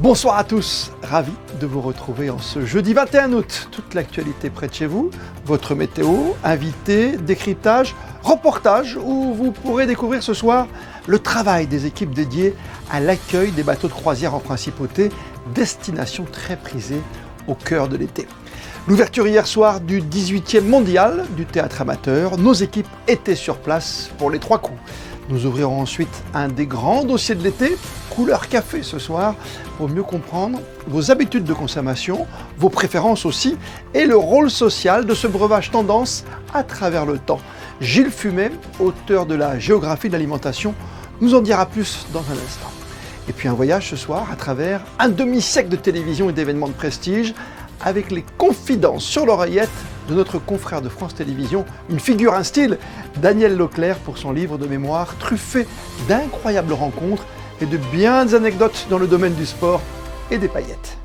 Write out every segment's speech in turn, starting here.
Bonsoir à tous, ravi de vous retrouver en ce jeudi 21 août. Toute l'actualité près de chez vous, votre météo, invités, décryptage, reportage où vous pourrez découvrir ce soir le travail des équipes dédiées à l'accueil des bateaux de croisière en principauté, destination très prisée au cœur de l'été. L'ouverture hier soir du 18e mondial du théâtre amateur, nos équipes étaient sur place pour les 3 coups. Nous ouvrirons ensuite un des grands dossiers de l'été, couleur café ce soir, pour mieux comprendre vos habitudes de consommation, vos préférences aussi, et le rôle social de ce breuvage tendance à travers le temps. Gilles Fumet, auteur de la géographie de l'alimentation, nous en dira plus dans un instant. Et puis un voyage ce soir à travers un demi-siècle de télévision et d'événements de prestige, avec les confidences sur l'oreillette de notre confrère de France Télévisions, une figure, un style, Daniel Leclerc pour son livre de mémoire truffé d'incroyables rencontres et de bien des anecdotes dans le domaine du sport et des paillettes.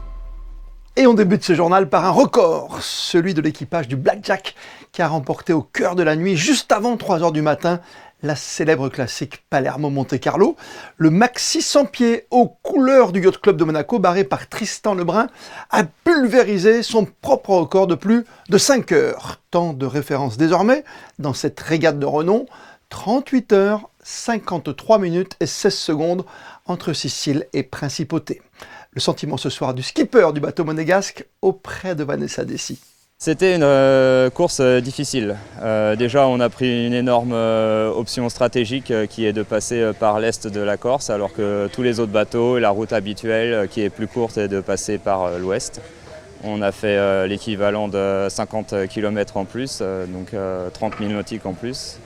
Et on débute ce journal par un record, celui de l'équipage du Blackjack qui a remporté au cœur de la nuit, juste avant 3h du matin, la célèbre classique Palermo-Monte Carlo. Le maxi 100 pieds aux couleurs du Yacht Club de Monaco, barré par Tristan Lebrun, a pulvérisé son propre record de plus de 5 heures. Temps de référence désormais dans cette régate de renom, 38 heures, 53 minutes et 16 secondes entre Sicile et Principauté. Le sentiment ce soir du skipper du bateau monégasque auprès de Vanessa Dessy. C'était une course difficile. Déjà, on a pris une énorme option stratégique qui est de passer par l'est de la Corse, alors que tous les autres bateaux, la route habituelle qui est plus courte est de passer par l'ouest. On a fait l'équivalent de 50 km en plus, donc 30 000 nautiques en plus.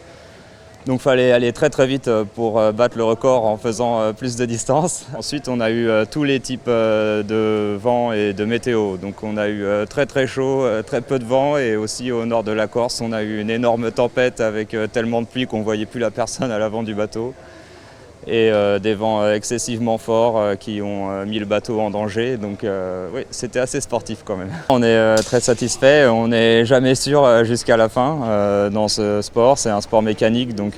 Donc il fallait aller très très vite pour battre le record en faisant plus de distance. Ensuite on a eu tous les types de vent et de météo. Donc on a eu très très chaud, très peu de vent, et aussi au nord de la Corse on a eu une énorme tempête avec tellement de pluie qu'on ne voyait plus la personne à l'avant du bateau. Et des vents excessivement forts qui ont mis le bateau en danger, donc oui, c'était assez sportif quand même. On est très satisfait, on n'est jamais sûr jusqu'à la fin dans ce sport, c'est un sport mécanique, donc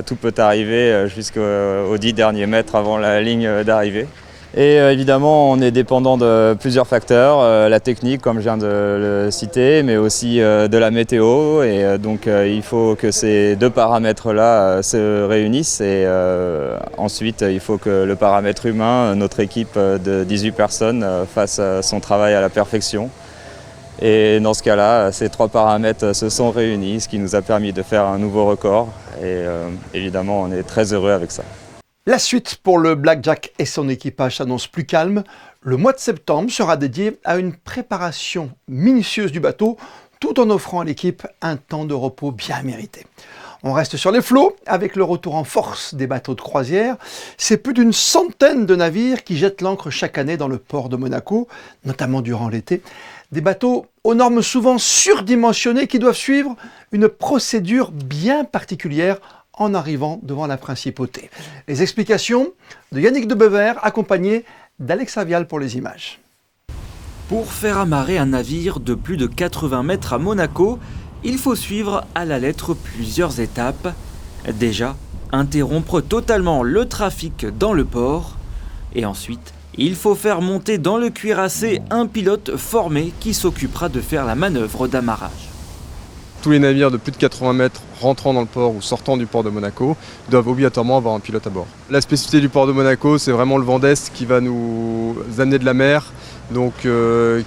tout peut arriver jusqu'aux 10 derniers mètres avant la ligne d'arrivée. Et évidemment, on est dépendant de plusieurs facteurs, la technique comme je viens de le citer, mais aussi de la météo. Et donc il faut que ces deux paramètres-là se réunissent. Et ensuite, il faut que le paramètre humain, notre équipe de 18 personnes, fasse son travail à la perfection. Et dans ce cas-là, ces 3 paramètres se sont réunis, ce qui nous a permis de faire un nouveau record. Et évidemment, on est très heureux avec ça. La suite pour le Blackjack et son équipage s'annonce plus calme. Le mois de septembre sera dédié à une préparation minutieuse du bateau, tout en offrant à l'équipe un temps de repos bien mérité. On reste sur les flots avec le retour en force des bateaux de croisière. C'est plus d'une centaine de navires qui jettent l'ancre chaque année dans le port de Monaco, notamment durant l'été. Des bateaux aux normes souvent surdimensionnées qui doivent suivre une procédure bien particulière en arrivant devant la Principauté. Les explications de Yannick de Bever, accompagné d'Alex Avial pour les images. Pour faire amarrer un navire de plus de 80 mètres à Monaco, il faut suivre à la lettre plusieurs étapes. Déjà, interrompre totalement le trafic dans le port. Et ensuite, il faut faire monter dans le cuirassé un pilote formé qui s'occupera de faire la manœuvre d'amarrage. Tous les navires de plus de 80 mètres rentrant dans le port ou sortant du port de Monaco doivent obligatoirement avoir un pilote à bord. La spécificité du port de Monaco, c'est vraiment le vent d'est qui va nous amener de la mer, donc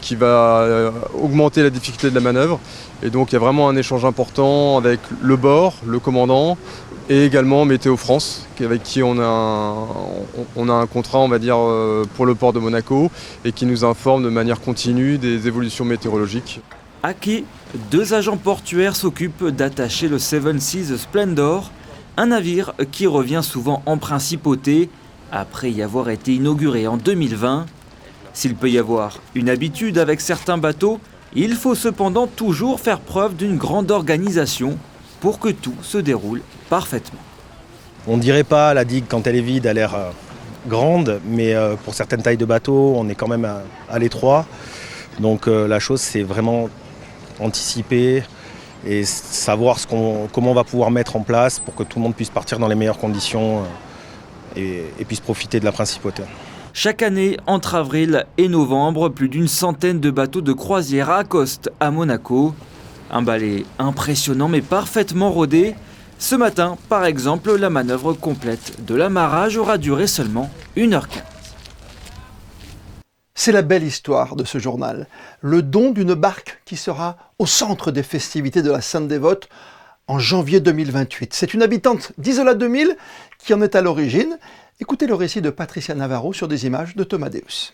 qui va augmenter la difficulté de la manœuvre. Et donc il y a vraiment un échange important avec le bord, le commandant, et également Météo France, avec qui on a un contrat, on va dire, pour le port de Monaco, et qui nous informe de manière continue des évolutions météorologiques. À quai, 2 agents portuaires s'occupent d'attacher le Seven Seas Splendor, un navire qui revient souvent en principauté, après y avoir été inauguré en 2020. S'il peut y avoir une habitude avec certains bateaux, il faut cependant toujours faire preuve d'une grande organisation pour que tout se déroule parfaitement. On ne dirait pas la digue quand elle est vide, elle a l'air grande, mais pour certaines tailles de bateaux, on est quand même à l'étroit. Donc la chose, c'est vraiment anticiper et savoir comment on va pouvoir mettre en place pour que tout le monde puisse partir dans les meilleures conditions et puisse profiter de la principauté. Chaque année, entre avril et novembre, plus d'une centaine de bateaux de croisière accostent à Monaco. Un balai impressionnant mais parfaitement rodé. Ce matin, par exemple, la manœuvre complète de l'amarrage aura duré seulement 1h15. C'est la belle histoire de ce journal. Le don d'une barque qui sera au centre des festivités de la Sainte-Dévote en janvier 2028. C'est une habitante d'Isola 2000 qui en est à l'origine. Écoutez le récit de Patricia Navarro sur des images de Thomas Deus.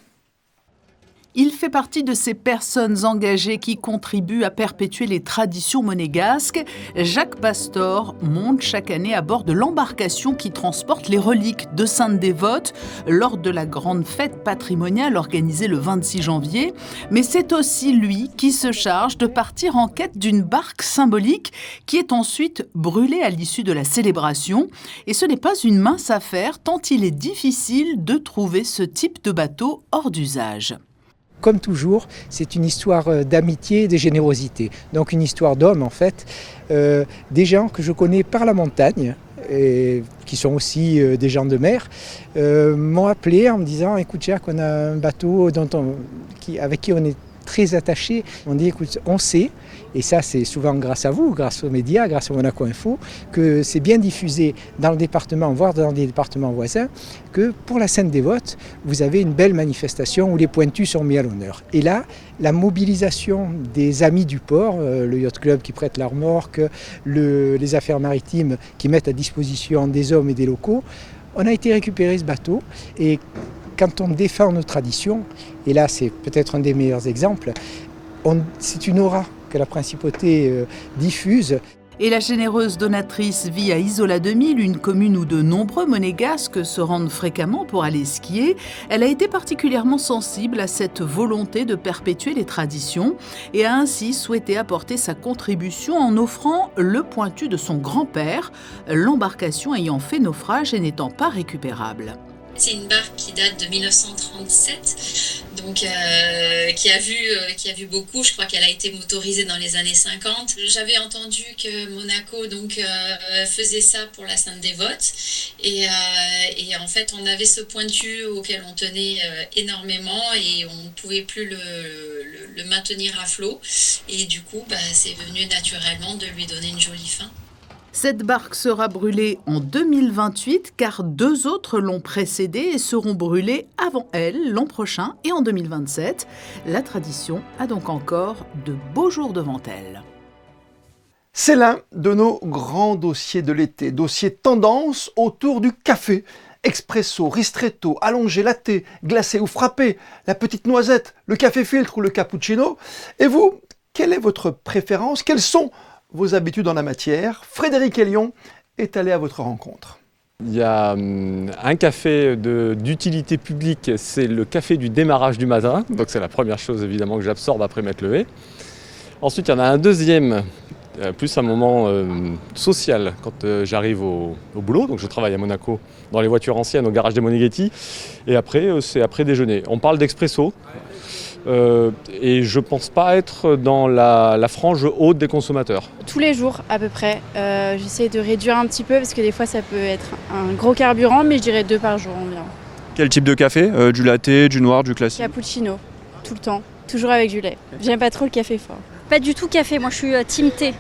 Il fait partie de ces personnes engagées qui contribuent à perpétuer les traditions monégasques. Jacques Pastor monte chaque année à bord de l'embarcation qui transporte les reliques de Sainte-Dévote lors de la grande fête patrimoniale organisée le 26 janvier. Mais c'est aussi lui qui se charge de partir en quête d'une barque symbolique qui est ensuite brûlée à l'issue de la célébration. Et ce n'est pas une mince affaire tant il est difficile de trouver ce type de bateau hors d'usage. Comme toujours, c'est une histoire d'amitié et de générosité. Donc une histoire d'hommes en fait, des gens que je connais par la montagne, et qui sont aussi des gens de mer, m'ont appelé en me disant « Écoute Jacques, on a un bateau avec qui on est très attachés. On dit écoute, on sait, et ça c'est souvent grâce à vous, grâce aux médias, grâce au Monaco Info, que c'est bien diffusé dans le département, voire dans des départements voisins, que pour la Sainte-Dévote, vous avez une belle manifestation où les pointus sont mis à l'honneur. Et là, la mobilisation des amis du port, le Yacht Club qui prête la remorque, les affaires maritimes qui mettent à disposition des hommes et des locaux, on a été récupérer ce bateau et quand on défend nos traditions, et là c'est peut-être un des meilleurs exemples, c'est une aura que la principauté diffuse. Et la généreuse donatrice vit à Isola 2000, une commune où de nombreux monégasques se rendent fréquemment pour aller skier. Elle a été particulièrement sensible à cette volonté de perpétuer les traditions et a ainsi souhaité apporter sa contribution en offrant le pointu de son grand-père, l'embarcation ayant fait naufrage et n'étant pas récupérable. C'est une barque qui date de 1937, donc qui a vu beaucoup. Je crois qu'elle a été motorisée dans les années 50. J'avais entendu que Monaco faisait ça pour la Sainte-Dévote, et en fait on avait ce pointu auquel on tenait énormément et on ne pouvait plus le maintenir à flot. Et du coup, c'est venu naturellement de lui donner une jolie fin. Cette barque sera brûlée en 2028 car 2 autres l'ont précédée et seront brûlées avant elle l'an prochain et en 2027. La tradition a donc encore de beaux jours devant elle. C'est l'un de nos grands dossiers de l'été, dossier tendance autour du café. Expresso, ristretto, allongé, latte, glacé ou frappé, la petite noisette, le café filtre ou le cappuccino. Et vous, quelle est votre préférence? Quelles sont vos habitudes en la matière? Frédéric Elion est allé à votre rencontre. Il y a un café d'utilité publique, c'est le café du démarrage du matin. Donc c'est la première chose évidemment que j'absorbe après m'être levé. Ensuite il y en a un deuxième, plus un moment social quand j'arrive au boulot. Donc je travaille à Monaco dans les voitures anciennes au garage des Moneghetti. Et après c'est après déjeuner. On parle d'expresso. Et je ne pense pas être dans la frange haute des consommateurs. Tous les jours à peu près. J'essaie de réduire un petit peu parce que des fois ça peut être un gros carburant, mais je dirais 2 par jour environ. Quel type de café? Du latte, du noir, du classique? Cappuccino, tout le temps, toujours avec du lait. J'aime pas trop le café fort. Pas du tout café, moi je suis team thé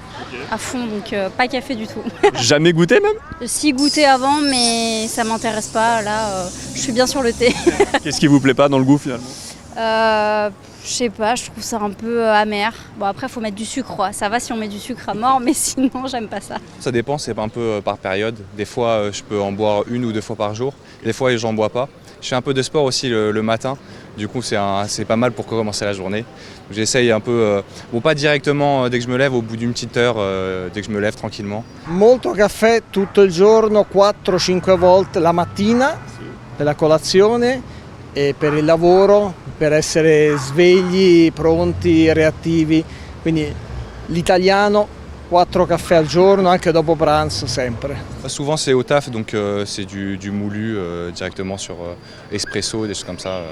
à fond, donc pas café du tout. Jamais goûté même? Si goûté avant, mais ça m'intéresse pas, là je suis bien sur le thé. Qu'est-ce qui vous plaît pas dans le goût finalement? Je sais pas, je trouve ça un peu amer. Bon après faut mettre du sucre, quoi. Ça va si on met du sucre à mort, mais sinon j'aime pas ça. Ça dépend, c'est un peu par période. Des fois je peux en boire 1 ou 2 fois par jour, des fois j'en bois pas. Je fais un peu de sport aussi le matin, du coup c'est pas mal pour commencer la journée. J'essaye un peu, bon pas directement dès que je me lève, au bout d'une petite heure, dès que je me lève tranquillement. Molto caffè tutto il giorno, 4-5 volte la mattina per la colazione e per il lavoro, per essere svegli, pronti, reattivi. Quindi l'italiano 4 caffè al giorno, anche dopo pranzo, sempre. Souvent c'est au taf, donc c'est du moulu directement sur espresso, des choses comme ça.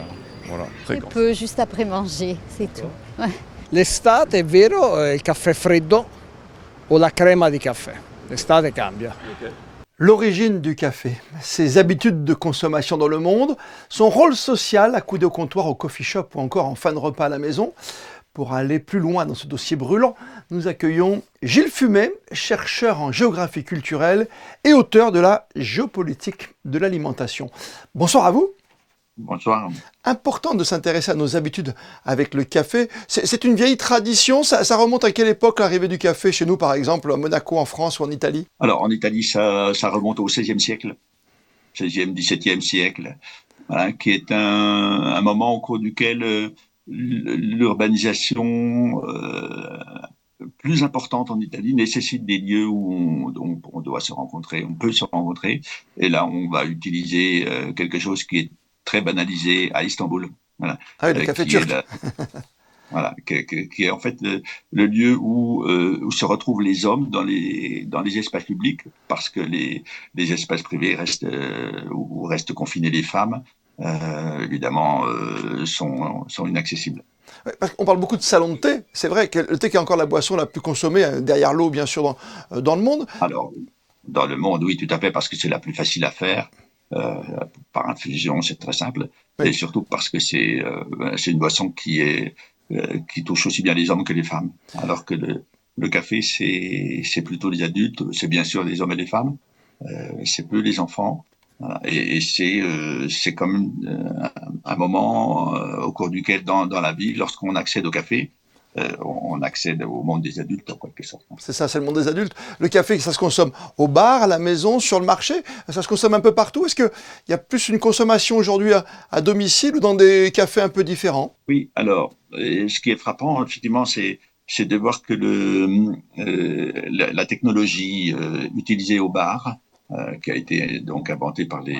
Voilà. Un peu juste après manger, c'est tout. Ouais. L'estate è vero, il caffè freddo o la crema di caffè. L'estate cambia. Okay. L'origine du café, ses habitudes de consommation dans le monde, son rôle social accoudé au comptoir au coffee shop ou encore en fin de repas à la maison. Pour aller plus loin dans ce dossier brûlant, nous accueillons Gilles Fumet, chercheur en géographie culturelle et auteur de la géopolitique de l'alimentation. Bonsoir à vous. Bonsoir. Important de s'intéresser à nos habitudes avec le café. C'est une vieille tradition. Ça remonte à quelle époque l'arrivée du café chez nous, par exemple, à Monaco, en France ou en Italie? Alors, en Italie, ça remonte au XVIe siècle, XVIe, XVIIe siècle, voilà, qui est un moment au cours duquel l'urbanisation plus importante en Italie nécessite des lieux où on doit se rencontrer, on peut se rencontrer. Et là, on va utiliser quelque chose qui est très banalisé à Istanbul. Voilà. Ah oui, le café turc. Voilà, qui est en fait le lieu où se retrouvent les hommes dans les espaces publics, parce que les espaces privés où restent confinés les femmes, évidemment, sont inaccessibles. Ouais, parce qu'on parle beaucoup de salon de thé. C'est vrai que le thé qui est encore la boisson la plus consommée, derrière l'eau bien sûr, dans le monde. Alors, dans le monde, oui, tout à fait, parce que c'est la plus facile à faire. Par infusion, c'est très simple. Oui. Et surtout parce que c'est une boisson qui touche aussi bien les hommes que les femmes. Alors que le café, c'est plutôt les adultes, c'est bien sûr les hommes et les femmes, c'est peu les enfants. Et c'est comme un moment au cours duquel, dans la vie, lorsqu'on accède au café, on accède au monde des adultes en quelque sorte. C'est ça, c'est le monde des adultes. Le café, ça se consomme au bar, à la maison, sur le marché. Ça se consomme un peu partout. Est-ce qu'il y a plus une consommation aujourd'hui à domicile ou dans des cafés un peu différents? Oui, alors, ce qui est frappant, effectivement, c'est de voir que la technologie utilisée au bar, qui a été donc inventée par les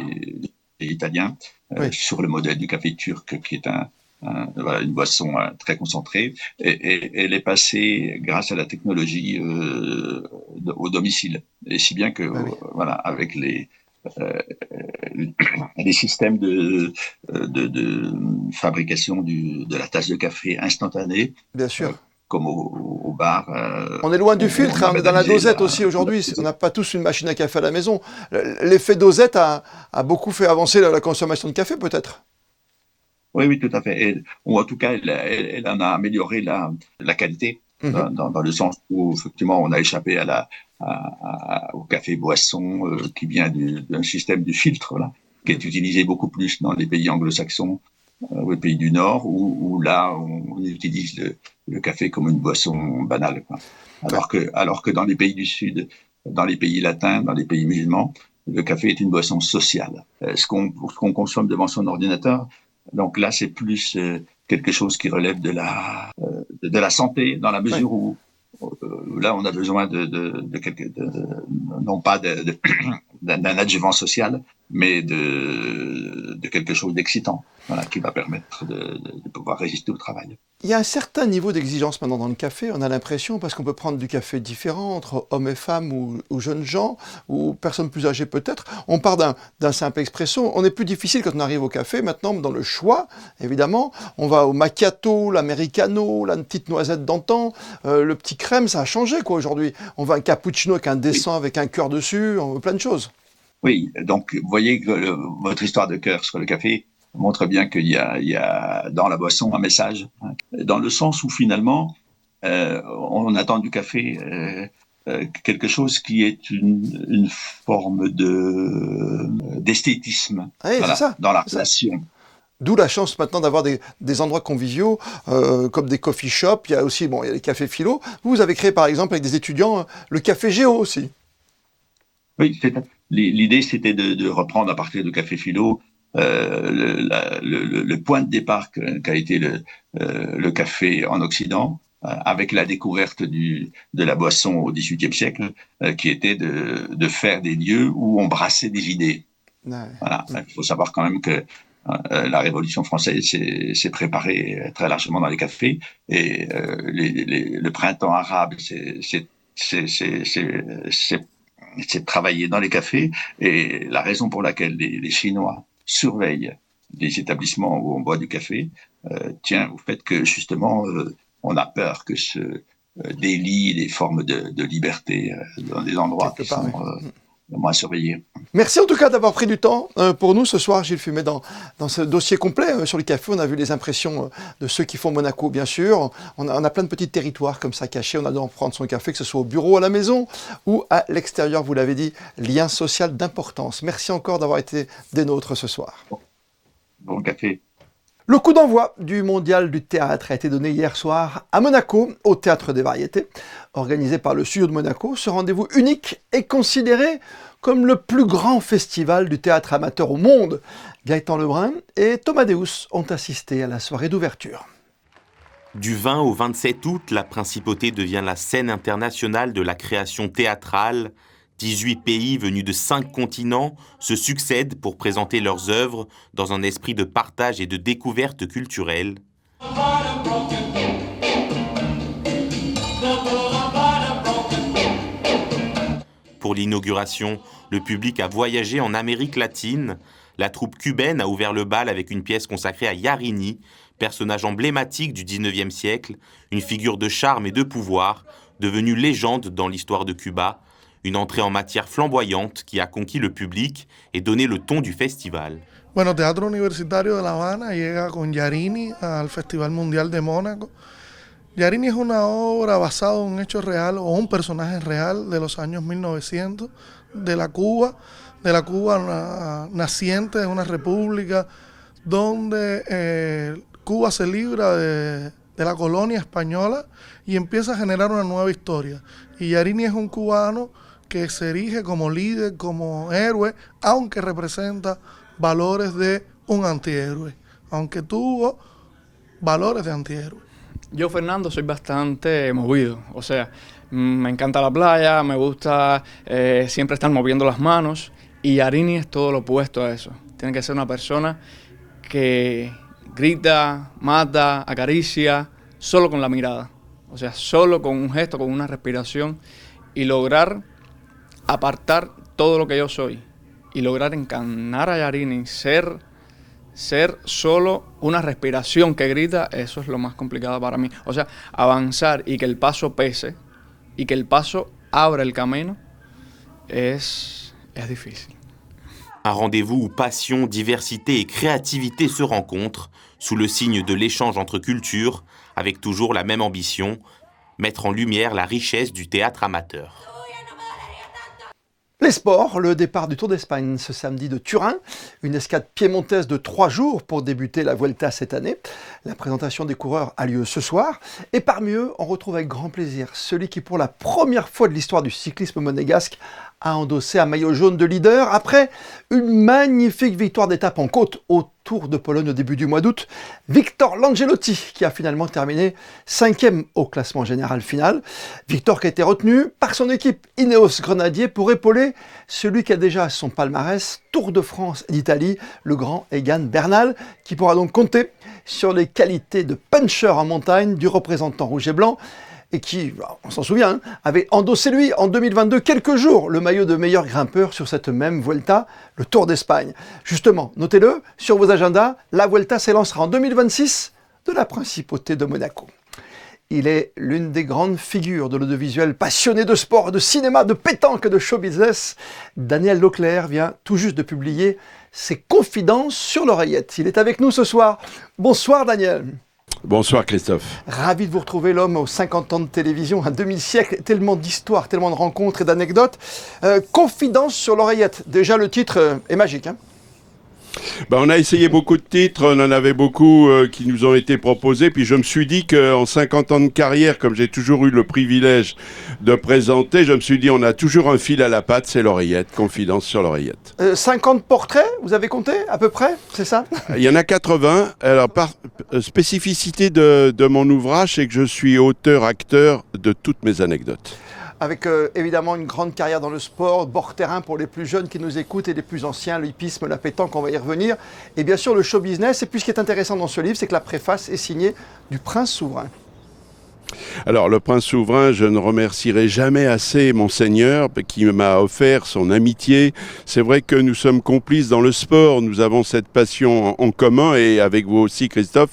Italiens, oui, sur le modèle du café turc, qui est une boisson très concentrée, et elle est passée grâce à la technologie au domicile, et si bien que voilà, avec les systèmes de fabrication de la tasse de café instantanée, bien sûr, comme au bar. On est loin du filtre, on est dans la dosette aussi aujourd'hui. On n'a pas tous une machine à café à la maison. L'effet dosette a beaucoup fait avancer la consommation de café, peut-être. Oui, tout à fait. Ou en tout cas, elle en a amélioré la qualité, dans le sens où, effectivement, on a échappé au café boisson qui vient d'un système de filtre, là, qui est utilisé beaucoup plus dans les pays anglo-saxons, les pays du Nord, où là, on utilise le café comme une boisson banale, quoi. Alors que dans les pays du Sud, dans les pays latins, dans les pays musulmans, le café est une boisson sociale. Ce qu'on consomme devant son ordinateur, donc là, c'est plus quelque chose qui relève de la santé, dans la mesure où là, on a besoin non pas d'un adjuvant social, mais de quelque chose d'excitant, voilà, qui va permettre de pouvoir résister au travail. Il y a un certain niveau d'exigence maintenant dans le café, on a l'impression, parce qu'on peut prendre du café différent entre hommes et femmes ou jeunes gens, ou personnes plus âgées peut-être. On part d'un simple expresso, on est plus difficile quand on arrive au café. Maintenant, dans le choix, évidemment, on va au macchiato, l'americano, la petite noisette d'antan, le petit crème, ça a changé quoi aujourd'hui. On va un cappuccino avec un descent, avec un cœur dessus, on veut plein de choses. Oui, donc vous voyez que votre histoire de cœur sur le café montre bien qu'il y a dans la boisson un message, dans le sens où finalement on attend du café quelque chose qui est une forme d'esthétisme, oui, voilà, ça, dans la relation. D'où la chance maintenant d'avoir des endroits conviviaux comme des coffee shops. Il y a aussi il y a les cafés philo. Vous avez créé par exemple avec des étudiants le café géo aussi. Oui, l'idée c'était de reprendre à partir du café philo le point de départ qu'a été le café en Occident, avec la découverte de la boisson au XVIIIe siècle, qui était de faire des lieux où on brassait des idées. Ouais. Voilà. Il faut savoir quand même que la Révolution française s'est préparée très largement dans les cafés, et le printemps arabe c'est travailler dans les cafés, et la raison pour laquelle les Chinois surveillent les établissements où on boit du café tient au fait que justement on a peur que se délient les formes de liberté dans des endroits qui sont moins surveillé. Merci en tout cas d'avoir pris du temps pour nous ce soir, Gilles Fumet, dans ce dossier complet sur le café. On a vu les impressions de ceux qui font Monaco, bien sûr. On a plein de petits territoires comme ça cachés. On adore prendre son café, que ce soit au bureau, à la maison ou à l'extérieur. Vous l'avez dit, lien social d'importance. Merci encore d'avoir été des nôtres ce soir. Bon café. Le coup d'envoi du Mondial du théâtre a été donné hier soir à Monaco, au Théâtre des Variétés. Organisé par le studio de Monaco, ce rendez-vous unique est considéré comme le plus grand festival du théâtre amateur au monde. Gaëtan Lebrun et Thomas Deus ont assisté à la soirée d'ouverture. Du 20 au 27 août, la Principauté devient la scène internationale de la création théâtrale. 18 pays venus de 5 continents se succèdent pour présenter leurs œuvres dans un esprit de partage et de découverte culturelle. Pour l'inauguration, le public a voyagé en Amérique latine. La troupe cubaine a ouvert le bal avec une pièce consacrée à Yarini, personnage emblématique du XIXe siècle, une figure de charme et de pouvoir, devenue légende dans l'histoire de Cuba. Une entrée en matière flamboyante qui a conquis le public et donné le ton du festival. Bueno, Teatro Universitario de La Habana llega con Yarini al Festival Mundial de Mónaco. Yarini es una obra basada en un hecho real o un personaje real de los años 1900 de la Cuba naciente, de una república donde Cuba se libra de la colonia española y empieza a generar una nueva historia. Y Yarini es un cubano que se erige como líder, como héroe, aunque representa valores de un antihéroe, aunque tuvo valores de antihéroe. Yo, Fernando, soy bastante movido, o sea, me encanta la playa, me gusta siempre estar moviendo las manos, y Yarini es todo lo opuesto a eso. Tiene que ser una persona que grita, mata, acaricia, solo con la mirada, o sea, solo con un gesto, con una respiración, y lograr apartar todo lo que yo soy y lograr encarnar a Yarini, ser solo una respiración que grita, eso es lo más complicado para mí. O sea, avanzar y que el paso pese y que el paso abra el camino es difficile. Un rendez-vous où passion, diversité et créativité se rencontrent sous le signe de l'échange entre cultures, avec toujours la même ambition, mettre en lumière la richesse du théâtre amateur. Les sports, le départ du Tour d'Espagne ce samedi de Turin, une escade piémontaise de 3 jours pour débuter la Vuelta cette année. La présentation des coureurs a lieu ce soir et parmi eux, on retrouve avec grand plaisir celui qui pour la première fois de l'histoire du cyclisme monégasque a endossé un maillot jaune de leader après une magnifique victoire d'étape en côte au Tour de Pologne au début du mois d'août. Victor Langelotti qui a finalement terminé 5e au classement général final. Victor qui a été retenu par son équipe Ineos Grenadier pour épauler celui qui a déjà son palmarès Tour de France et d'Italie, le grand Egan Bernal, qui pourra donc compter sur les qualités de puncher en montagne du représentant rouge et blanc et qui, on s'en souvient, avait endossé lui en 2022 quelques jours le maillot de meilleur grimpeur sur cette même Vuelta, le Tour d'Espagne. Justement, notez-le, sur vos agendas, la Vuelta s'élancera en 2026 de la Principauté de Monaco. Il est l'une des grandes figures de l'audiovisuel, passionné de sport, de cinéma, de pétanque et de show business. Daniel Leclerc vient tout juste de publier ses confidences sur l'oreillette. Il est avec nous ce soir. Bonsoir Daniel. Bonsoir Christophe. Ravi de vous retrouver, l'homme aux 50 ans de télévision, un demi-siècle, tellement d'histoires, tellement de rencontres et d'anecdotes. Confidence sur l'oreillette, déjà le titre est magique. Hein. On a essayé beaucoup de titres, on en avait beaucoup qui nous ont été proposés, puis je me suis dit qu'en 50 ans de carrière, comme j'ai toujours eu le privilège de présenter, je me suis dit on a toujours un fil à la patte, c'est l'oreillette, confidence sur l'oreillette. 50 portraits, vous avez compté à peu près, c'est ça? Il y en a 80, alors spécificité de mon ouvrage, c'est que je suis auteur-acteur de toutes mes anecdotes. Avec évidemment une grande carrière dans le sport, bord-terrain pour les plus jeunes qui nous écoutent et les plus anciens, l'hippisme, la pétanque, on va y revenir. Et bien sûr le show business. Et puis ce qui est intéressant dans ce livre, c'est que la préface est signée du Prince Souverain. Alors le Prince Souverain, je ne remercierai jamais assez Monseigneur qui m'a offert son amitié. C'est vrai que nous sommes complices dans le sport, nous avons cette passion en commun et avec vous aussi Christophe.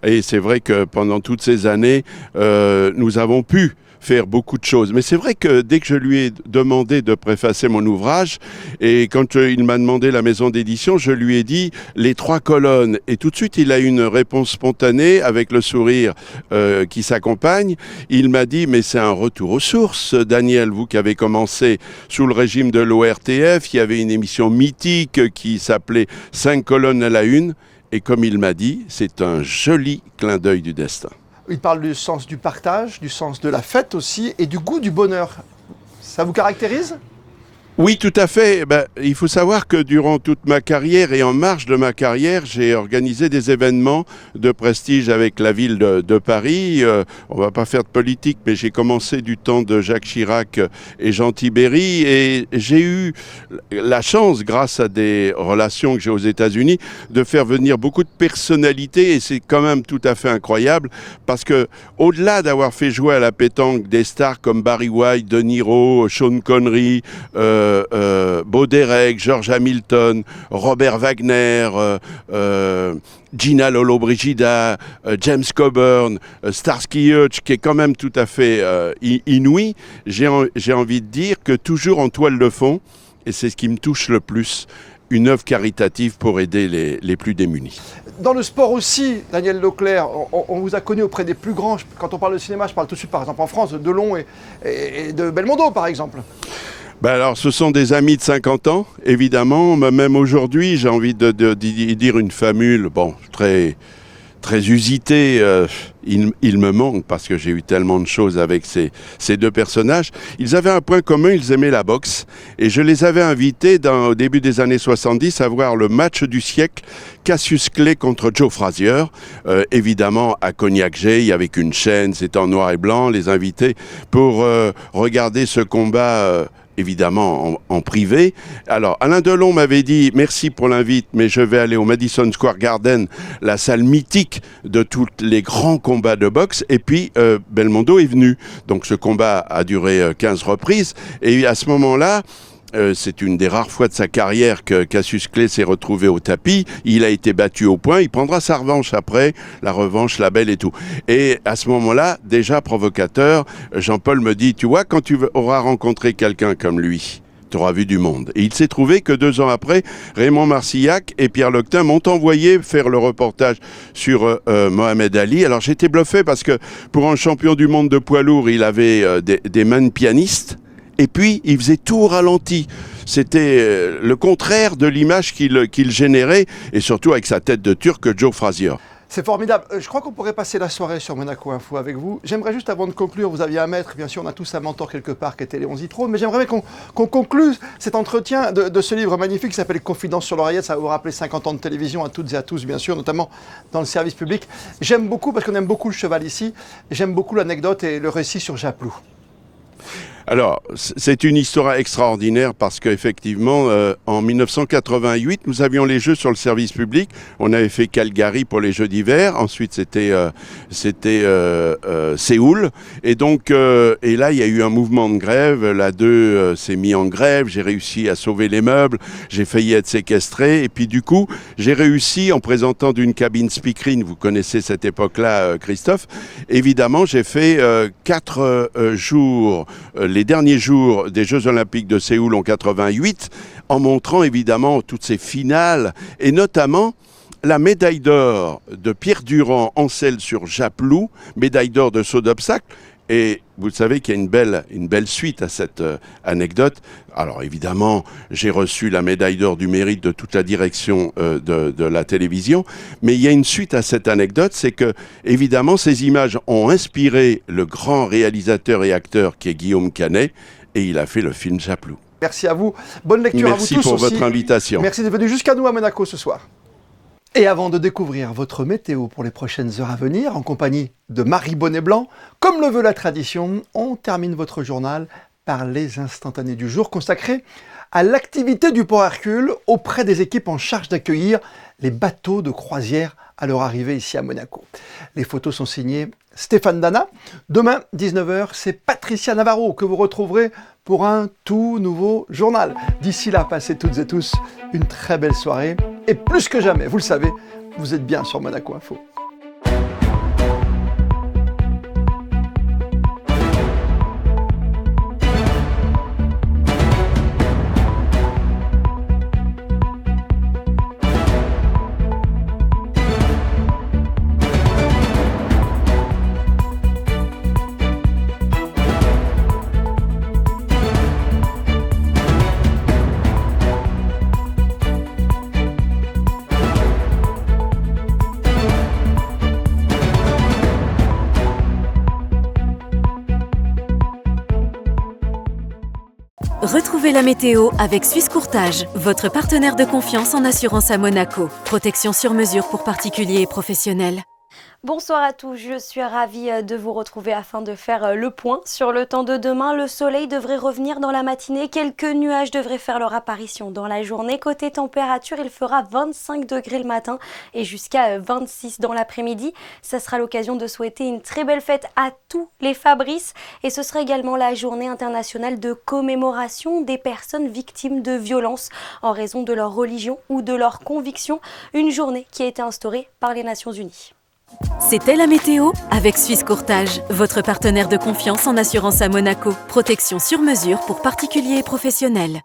Et c'est vrai que pendant toutes ces années, nous avons pu faire beaucoup de choses. Mais c'est vrai que dès que je lui ai demandé de préfacer mon ouvrage, et quand il m'a demandé la maison d'édition, je lui ai dit les 3 colonnes. Et tout de suite, il a eu une réponse spontanée avec le sourire qui s'accompagne. Il m'a dit, mais c'est un retour aux sources, Daniel, vous qui avez commencé sous le régime de l'ORTF, il y avait une émission mythique qui s'appelait 5 colonnes à la une. Et comme il m'a dit, c'est un joli clin d'œil du destin. Il parle du sens du partage, du sens de la fête aussi, et du goût du bonheur. Ça vous caractérise ? Oui, tout à fait. Il faut savoir que durant toute ma carrière et en marge de ma carrière, j'ai organisé des événements de prestige avec la ville de Paris. On va pas faire de politique, mais j'ai commencé du temps de Jacques Chirac et Jean Tibéri, et j'ai eu la chance, grâce à des relations que j'ai aux États-Unis, de faire venir beaucoup de personnalités, et c'est quand même tout à fait incroyable, parce que au-delà d'avoir fait jouer à la pétanque des stars comme Barry White, De Niro, Sean Connery, Baudérec, George Hamilton, Robert Wagner, Gina Lollobrigida, James Coburn, Starsky Hutch, qui est quand même tout à fait inouï, j'ai envie de dire que toujours en toile de fond, et c'est ce qui me touche le plus, une œuvre caritative pour aider les plus démunis. Dans le sport aussi, Daniel Leclerc, on vous a connu auprès des plus grands. Quand on parle de cinéma, je parle tout de suite par exemple en France de Delon et de Belmondo par exemple. Alors, ce sont des amis de 50 ans, évidemment. Même aujourd'hui, j'ai envie de dire une formule, très usitée. Il me manque parce que j'ai eu tellement de choses avec ces 2 personnages. Ils avaient un point commun, ils aimaient la boxe. Et je les avais invités au début des années 70 à voir le match du siècle, Cassius Clay contre Joe Frazier. Évidemment, à Cognac-Jay, avec une chaîne, c'était en noir et blanc, les invités pour regarder ce combat évidemment en privé. Alors, Alain Delon m'avait dit « Merci pour l'invite, mais je vais aller au Madison Square Garden, la salle mythique de tous les grands combats de boxe. » Et puis, Belmondo est venu. Donc, ce combat a duré 15 reprises. Et à ce moment-là, c'est une des rares fois de sa carrière que Cassius Clay s'est retrouvé au tapis. Il a été battu au poing. Il prendra sa revanche après, la revanche, la belle et tout. Et à ce moment-là, déjà provocateur, Jean-Paul me dit, tu vois, quand tu auras rencontré quelqu'un comme lui, tu auras vu du monde. Et il s'est trouvé que 2 ans après, Raymond Marcillac et Pierre Loctin m'ont envoyé faire le reportage sur Mohamed Ali. Alors j'étais bluffé parce que pour un champion du monde de poids lourd, il avait des mains de pianiste. Et puis, il faisait tout au ralenti. C'était le contraire de l'image qu'il générait, et surtout avec sa tête de Turc, Joe Frazier. C'est formidable. Je crois qu'on pourrait passer la soirée sur Monaco Info avec vous. J'aimerais juste, avant de conclure, vous aviez un maître, bien sûr, on a tous un mentor quelque part qui était Léon Zitrone, mais j'aimerais qu'on conclue cet entretien de ce livre magnifique qui s'appelle Confidence sur l'oreillette. Ça va vous rappeler 50 ans de télévision à toutes et à tous, bien sûr, notamment dans le service public. J'aime beaucoup, parce qu'on aime beaucoup le cheval ici, j'aime beaucoup l'anecdote et le récit sur Japlou. Alors, c'est une histoire extraordinaire parce qu'effectivement, en 1988, nous avions les Jeux sur le service public. On avait fait Calgary pour les Jeux d'hiver. Ensuite, c'était Séoul. Et donc, et là, il y a eu un mouvement de grève. La 2 s'est mis en grève. J'ai réussi à sauver les meubles. J'ai failli être séquestré. Et puis, du coup, j'ai réussi en présentant d'une cabine speakerine. Vous connaissez cette époque-là, Christophe. Évidemment, j'ai fait 4 jours, les derniers jours des Jeux Olympiques de Séoul en 88, en montrant évidemment toutes ces finales, et notamment la médaille d'or de Pierre Durand en selle sur Japlou, médaille d'or de saut d'obstacle. Et vous savez qu'il y a une belle suite à cette anecdote. Alors évidemment, j'ai reçu la médaille d'or du mérite de toute la direction de la télévision, mais il y a une suite à cette anecdote, c'est que évidemment ces images ont inspiré le grand réalisateur et acteur qui est Guillaume Canet, et il a fait le film Japlou. Merci à vous, bonne lecture à vous tous. Merci pour votre invitation. Merci d'être venu jusqu'à nous à Monaco ce soir. Et avant de découvrir votre météo pour les prochaines heures à venir, en compagnie de Marie Bonnet-Blanc, comme le veut la tradition, on termine votre journal par les instantanés du jour consacrés à l'activité du port Hercule auprès des équipes en charge d'accueillir les bateaux de croisière à leur arrivée ici à Monaco. Les photos sont signées Stéphane Dana. Demain, 19h, c'est Patricia Navarro que vous retrouverez pour un tout nouveau journal. D'ici là, passez toutes et tous une très belle soirée. Et plus que jamais, vous le savez, vous êtes bien sur Monaco Info. Retrouvez la météo avec Suisse Courtage, votre partenaire de confiance en assurance à Monaco. Protection sur mesure pour particuliers et professionnels. Bonsoir à tous, je suis ravie de vous retrouver afin de faire le point sur le temps de demain. Le soleil devrait revenir dans la matinée, quelques nuages devraient faire leur apparition dans la journée. Côté température, il fera 25 degrés le matin et jusqu'à 26 dans l'après-midi. Ça sera l'occasion de souhaiter une très belle fête à tous les Fabrices et ce sera également la journée internationale de commémoration des personnes victimes de violences en raison de leur religion ou de leur conviction. Une journée qui a été instaurée par les Nations Unies. C'était la météo avec Suisse Courtage, votre partenaire de confiance en assurance à Monaco. Protection sur mesure pour particuliers et professionnels.